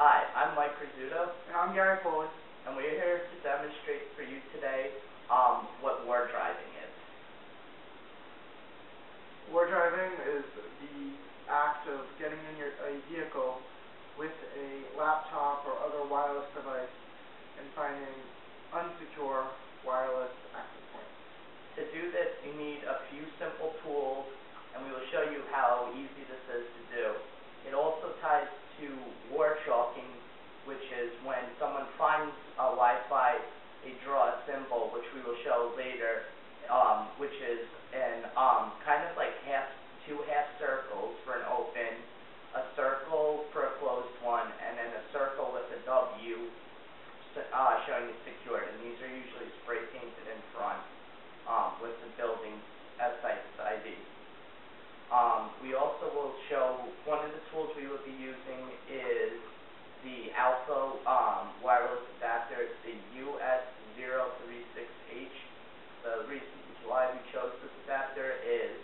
Hi, I'm Mike Rizzuto, And I'm Gary Foley. and we're here to demonstrate for you today what wardriving is. Wardriving is the act of getting in a vehicle with a laptop or other wireless device and finding unsecure wireless access points. To do this, you need a few simple tools, and we will show you how easy this is to do. It also ties to war chalking, which is when someone finds a Wi-Fi, they draw a symbol, which we will show later, which is an kind of like two half circles for an open, a circle for a closed one, and then a circle with a W showing it's secured. And these are usually spray painted in front with the building inSSIDer. We also will show one of the tools we will be using is the Alpha wireless adapter. It's the US036H. The reason why we chose this adapter is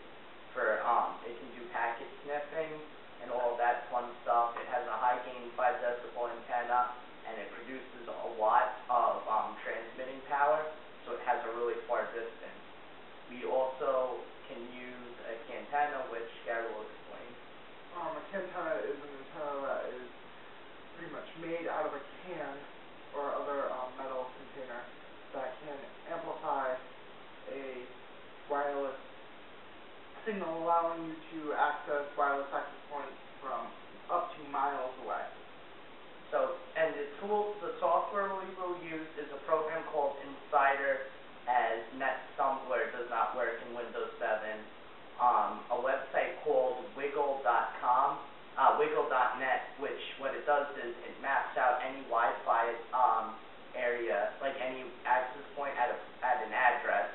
for it can do packet sniffing and all that fun stuff. It has a high gain 5 decibel antenna, and it produces a watt of transmitting power, so it has a really far distance. We also can use a cantenna, which Gary will explain. A cantenna is an antenna that is pretty much made out of a can or other metal container that can amplify a wireless signal, allowing you to access wireless access points from up to miles away. So, and the software we will use is a program called inSSIDer, as NetStumbler does not work in Windows 7. A website called wiggle.net, which what it does is it maps out any Wi-Fi area, like any access point at an address,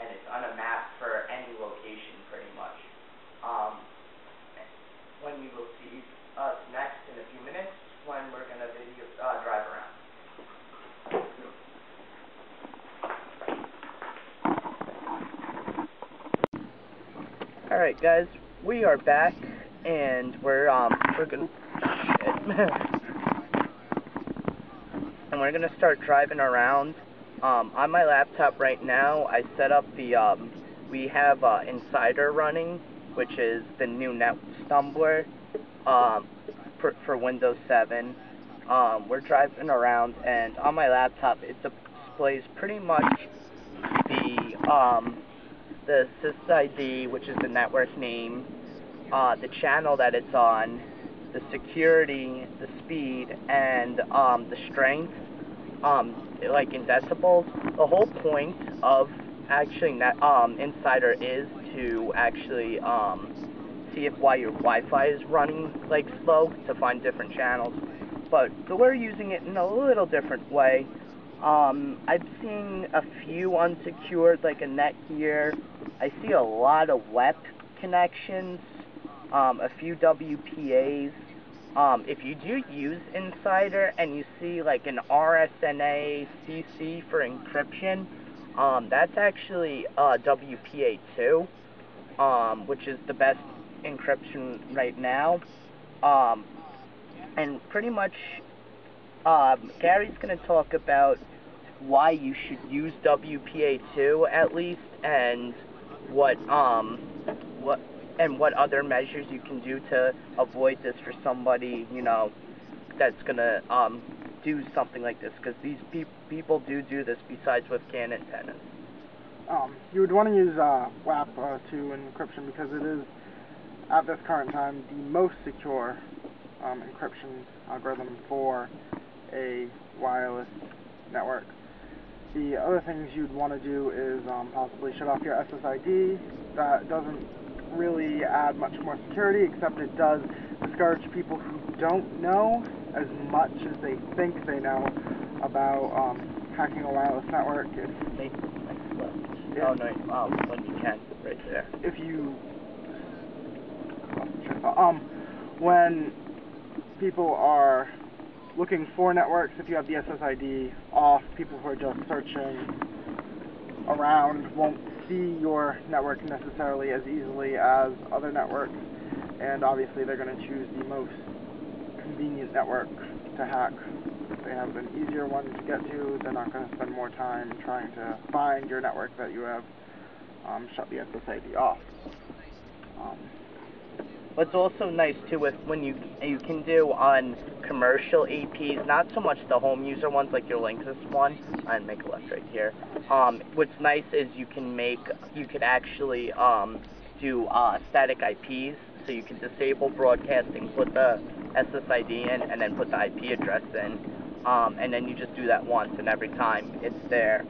and it's on a map for any location pretty much. When you will see us next in a few minutes, when we're going to drive around. Alright guys, we are back, and we're gonna and we're gonna start driving around. On my laptop right now, I set up the we have inSSIDer running, which is the new NetStumbler for Windows 7. We're driving around, and on my laptop it displays pretty much the inSSIDer, which is the network name, the channel that it's on, the security, the speed, and the strength, like in decibels. The whole point of actually inSSIDer is to actually see why your Wi-Fi is running like slow, to find different channels. But we're using it in a little different way. I'm seeing a few unsecured, like a net here. I see a lot of WEP connections, a few WPAs. If you do use inSSIDer and you see like an RSNA CC for encryption, that's actually WPA2, which is the best encryption right now. And pretty much Gary's going to talk about why you should use WPA2 at least, and what other measures you can do to avoid this for somebody, you know, that's going to do something like this, because these people do this besides with CAN antennas. You would want to use WAP2 encryption because it is, at this current time, the most secure encryption algorithm for a wireless network. The other things you'd want to do is possibly shut off your SSID. That doesn't really add much more security, except it does discourage people who don't know as much as they think they know about hacking a wireless network. Oh no, when you can, right there. If you when people are looking for networks, if you have the SSID off, people who are just searching around won't see your network necessarily as easily as other networks, and obviously they're going to choose the most convenient network to hack. They have an easier one to get to. They're not going to spend more time trying to find your network that you have shut the SSID off. What's also nice too is when you can do on commercial APs, not so much the home user ones like your Linksys one. And make a left right here. What's nice is you could actually do static IPs, so you can disable broadcasting, put the SSID in, and then put the IP address in, and then you just do that once, and every time it's there.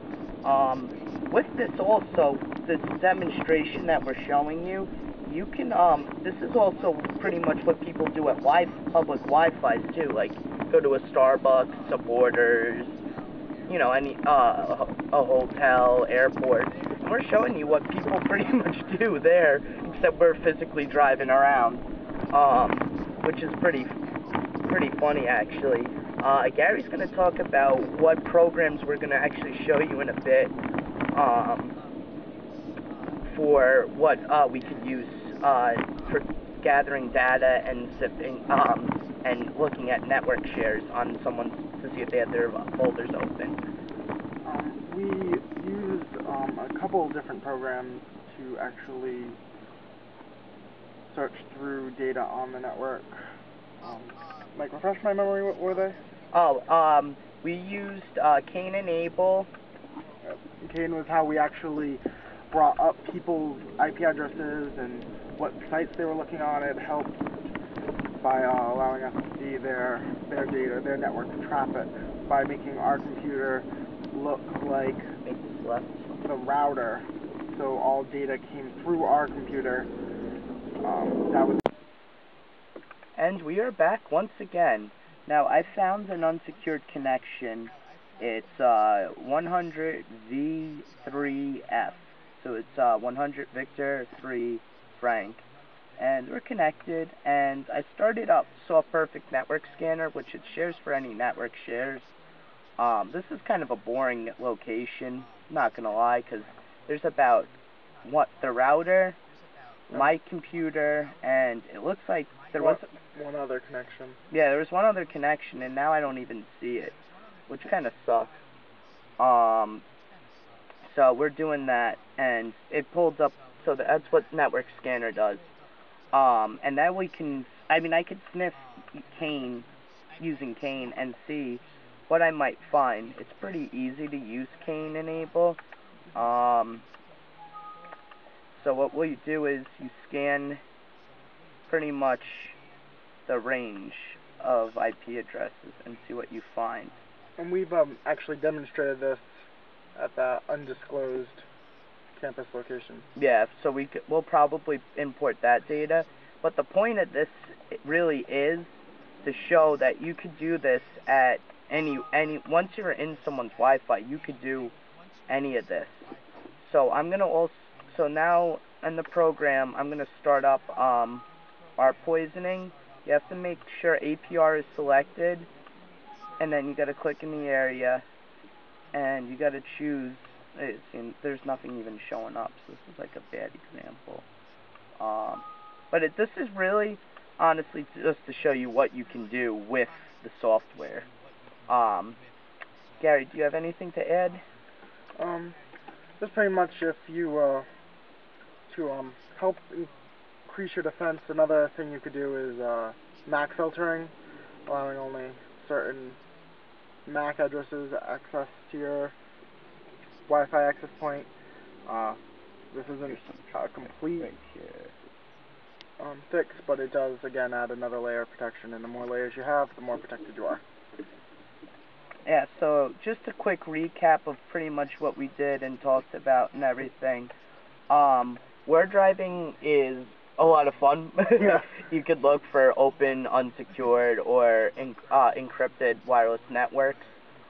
With this also, this demonstration that we're showing you, you can, this is also pretty much what people do at public Wi-Fi's too, like go to a Starbucks, a Borders, you know, any, a hotel, airport, and we're showing you what people pretty much do there, except we're physically driving around, which is pretty funny actually. Gary's going to talk about what programs we're going to actually show you in a bit, for what we could use for gathering data and zipping and looking at network shares on someone to see if they have their folders open. We used a couple of different programs to actually search through data on the network. Like, refresh my memory, what were they? Oh, we used Kane Enable. Kane was how we actually brought up people's IP addresses and what sites they were looking on. It helped by allowing us to see their data, their network traffic, by making our computer look like the router. So all data came through our computer. That was. And we are back once again. Now I found an unsecured connection. It's 100V3F. So it's 100 Victor 3 Frank. And we're connected, and I started up Soft Perfect Network Scanner, which it shares for any network shares. This is kind of a boring location, not gonna lie, because there's about the router, my computer, and it looks like there was one other connection. Yeah, there was one other connection, and now I don't even see it, which kind of sucks. So we're doing that, and it pulls up. So that's what Network Scanner does. And then we can, I could sniff Kane, using Kane, and see what I might find. It's pretty easy to use Kane Enable. So what you do is you scan pretty much the range of IP addresses and see what you find. And we've actually demonstrated this at the undisclosed campus location. Yeah, so we'll probably import that data. But the point of this really is to show that you could do this at any once you're in someone's Wi-Fi, you could do any of this. So so now in the program, I'm gonna start up our poisoning. You have to make sure APR is selected, and then you gotta click in the area, and you gotta choose. There's nothing even showing up, so this is like a bad example. But this is really, honestly, just to show you what you can do with the software. Gary, do you have anything to add? Just pretty much if you, to help increase your defense, another thing you could do is MAC filtering, allowing only certain MAC addresses access to your Wi-Fi access point. This isn't a complete fix, but it does, again, add another layer of protection, and the more layers you have, the more protected you are. Yeah, so just a quick recap of pretty much what we did and talked about and everything. Wardriving is a lot of fun. Yeah. You could look for open, unsecured, or encrypted wireless networks.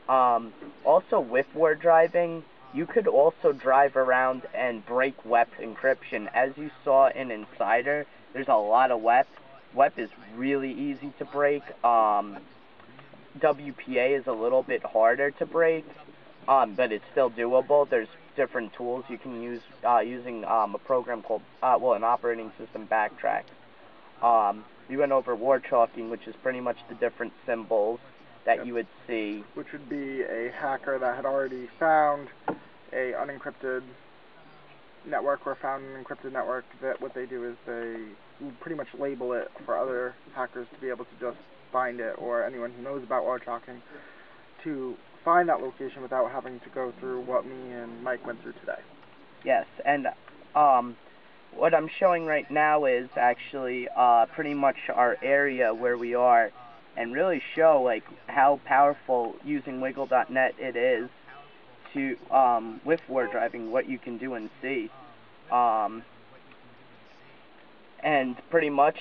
Also, with Wardriving, you could also drive around and break WEP encryption. As you saw in inSSIDer, there's a lot of WEP. WEP is really easy to break. WPA is a little bit harder to break, but it's still doable. There's different tools you can use using a program called, an operating system Backtrack. We went over war chalking, which is pretty much the different symbols. that Yep. you would see. Which would be a hacker that had already found a unencrypted network or found an encrypted network. That what they do is they pretty much label it for other hackers to be able to just find it, or anyone who knows about wire tracking to find that location without having to go through what me and Mike went through today. Yes, and what I'm showing right now is actually pretty much our area where we are, and really show like how powerful using Wiggle.net it is to with Wardriving, what you can do and see. And pretty much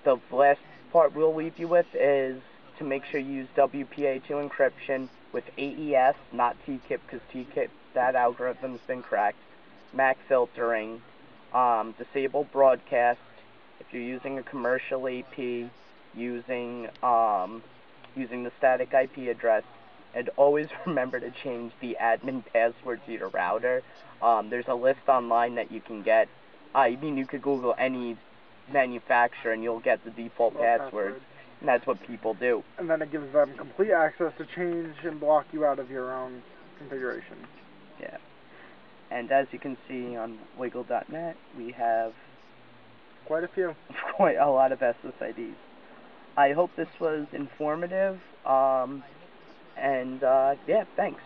the last part we'll leave you with is to make sure you use WPA2 encryption with AES, not TKIP, because TKIP, that algorithm's been cracked. MAC filtering, disable broadcast. If you're using a commercial AP, using the static IP address, and always remember to change the admin password to your router. There's a list online that you can get. I mean, you could Google any manufacturer and you'll get the default passwords, and that's what people do. And then it gives them complete access to change and block you out of your own configuration. Yeah. And as you can see on Wiggle.net, we have quite a few. Quite a lot of SSIDs. I hope this was informative, and yeah, thanks.